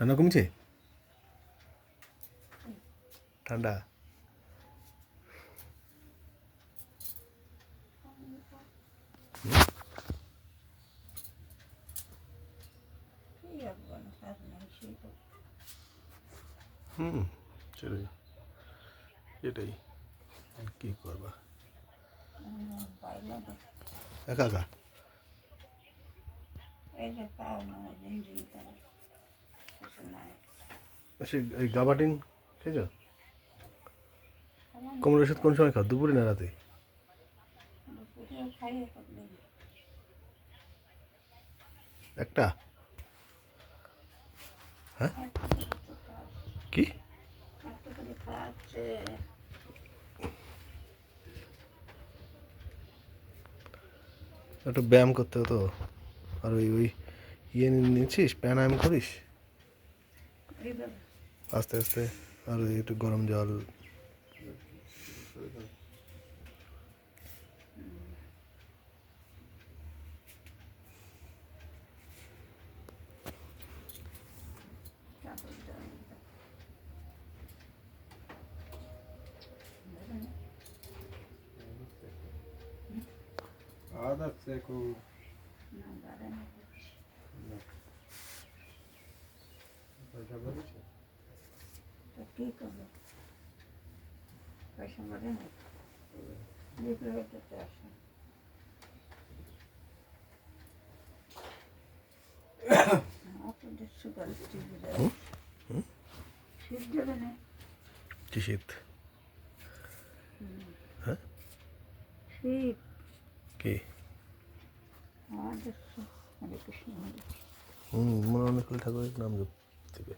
ঠান্ডা কমছে? ঠান্ডা হুম সেটাই এটাই কি করবা একা একা সে এই গাবাটিন খেয়েছ? কোমরের ওষুধ কোন সময় খাও, দুপুরে না রাতে? একটা? হ্যাঁ কি একটু ব্যায়াম করতে হতো। আর ওই ওই ইয়ে নিচ্ছিস, প্রাণায়াম করিস আস্তে আস্তে, আর ওই একটু গরম জল। Ada seco. কি করবো পয়সা বলে না বিপ্লবীতে আসে আপনাদের সুগার শীত যাবে না কি শীত? হ্যাঁ শীত কি? আমাদের হরে কৃষ্ণ হরে মনে অনেক ঠাকুরের নাম জপ থেকে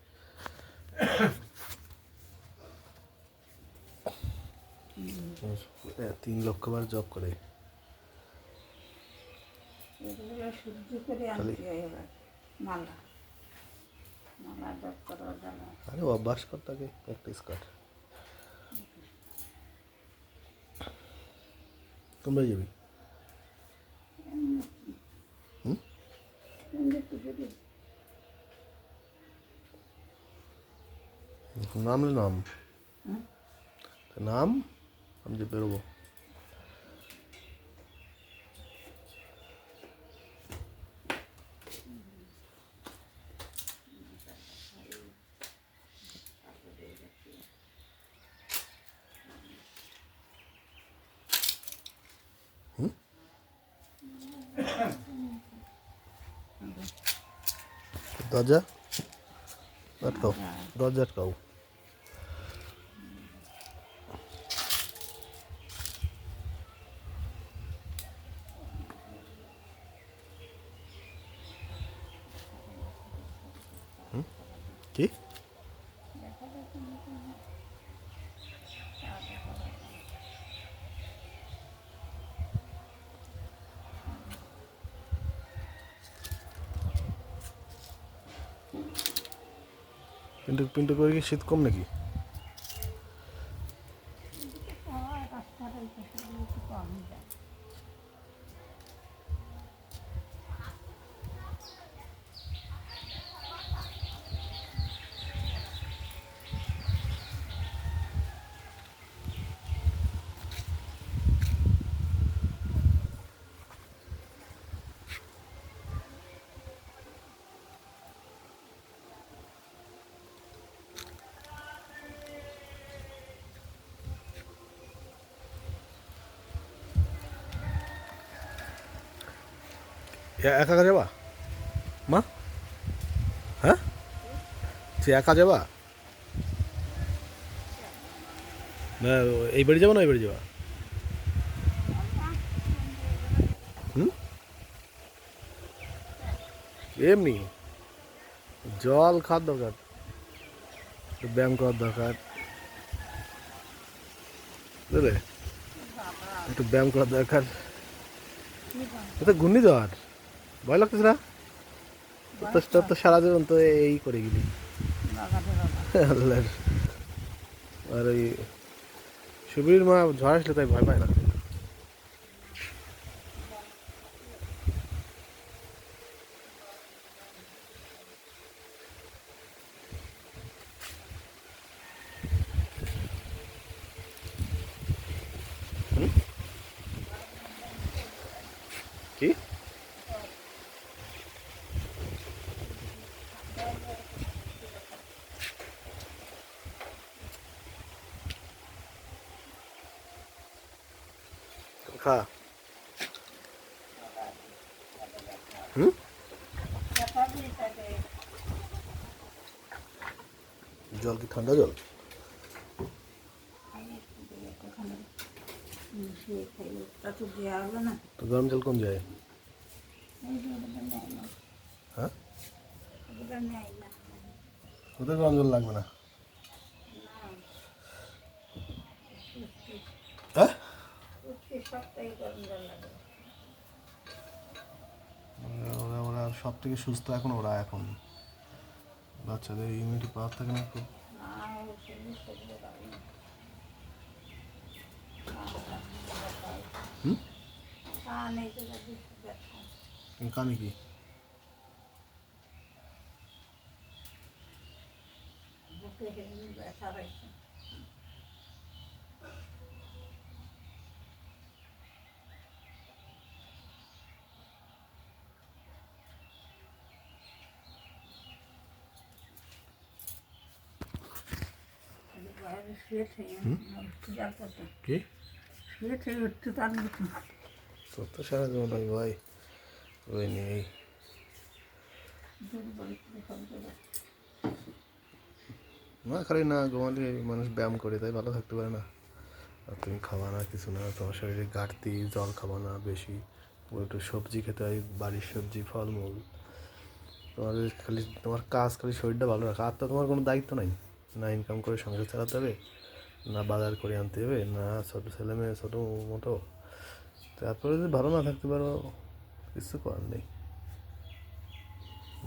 3 লক্ষ বার জপ করে। এগুলো শুদ্ধ করে আনতে হয় এবার মালা মালা জপ করা জানা আরে অভ্যাস কর, তাকে প্র্যাকটিস কর। তোমরা যাবি? নামলে নাম নাম আমি যে বেরোবো। দরজা আটকাও, দরজা আটকাও। কি পিন্টু পিন্টু করে কি শীত কম নাকি? রাস্তাটা একটু কম যায় একা একা যাবা মা? হ্যাঁ সে একা যাবা না এই বাড়ি যাবো না ওই বাড়ি যাবা? হুম এমনি জল খাওয়ার দরকার, ব্যায়াম করার দরকার, বুঝলে? একটু ব্যায়াম করার দরকার। এটা ঘূর্ণিঝড়, ভয় লাগতেছে না? তোর তো সারা জীবন তো এই করে গেলি আল্লাহর। আর ওই সুবীর মা ঝড় আসলে তাই ভয় পায় না। খা। হুম, ব্যথা দিয়ে থাকে। জল কি ঠান্ডা জল? আমি একটু দিয়ে ওখানে মিশিয়ে খাই, ওটা তো দেওয়া হবে না। তো গরম জল কোন যায়? এই যে ওটা নেয় না, হ্যাঁ, ওটা নেয় না। ওদের গরম জল লাগবে না। হ্যাঁ, প্রতি সপ্তাহে গরম জল লাগে। ওরা ওরা সব থেকে সুস্থ এখন ওরা এখন বাচ্চাদের ইমিউনিটি পাওয়ার থাকে না খুব। না, ও শরীর শরীরে লাগে না। হুম, কান এই জায়গা বেশি ব্যথা, কানে কি? বুকে হেভি ব্যথা রয়েছে। বাইরে শুয়ে থেকে উঠতে পারতো, কি শুয়ে থেকে উঠতে পারবো তো। তোর তো সারা জীবন ওই ভাই ওই নেই। দুর্বল করে ফেলতে পারে। না খালি না ঘুমালে মানুষ ব্যায়াম করে তাই ভালো থাকতে পারে না। আর তুমি খাবা না কিছু না, তোমার শরীরে ঘাটতি, জল খাবা না বেশি, একটু সবজি খেতে হয়, বাড়ির সবজি ফলমূল। তোমার খালি তোমার কাজ খালি শরীরটা ভালো রাখা, আর তো তোমার কোনো দায়িত্ব নাই। না ইনকাম করে সংসার চালাতে হবে, না বাজার করে আনতে হবে, না ছোটো ছেলে মেয়ে ছোটো মোটো। তারপরে যদি ভালো না থাকতে পারো কিছু করার নেই।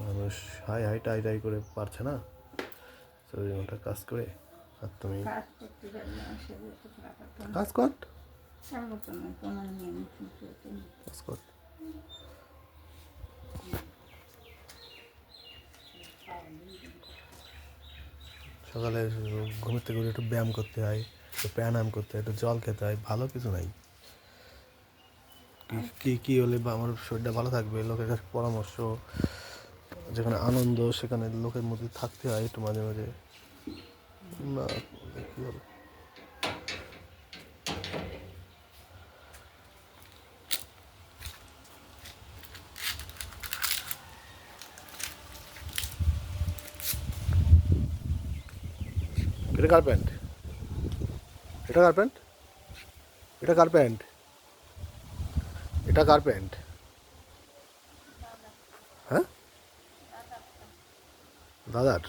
মানুষ হাই হাই টাই টাই করে পারছে না 24 ঘন্টা কাজ করে, আর তুমি কাজ করতে পারলে শরীর তো খারাপ হতো না। কাজ কর, খারাপ হতো না, কোনো নিয়ম ঠিক হতো না। কাজ কর। সকালে ঘুমের থেকে উঠে একটু ব্যায়াম করতে হয়, একটু প্রাণায়াম করতে হয়, একটু জল খেতে হয়, ভালো কিছু নাই। কি কি কি হলে বা আমার শরীরটা ভালো থাকবে, লোকের কাছে পরামর্শ, যেখানে আনন্দ সেখানে লোকের মধ্যে থাকতে হয় একটু মাঝে মাঝে। না কী হবে? এটা কার প্যান্ট? এটা কার প্যান্ট? এটা কার প্যান্ট? এটা কার প্যান্ট? হ্যাঁ, দাদার।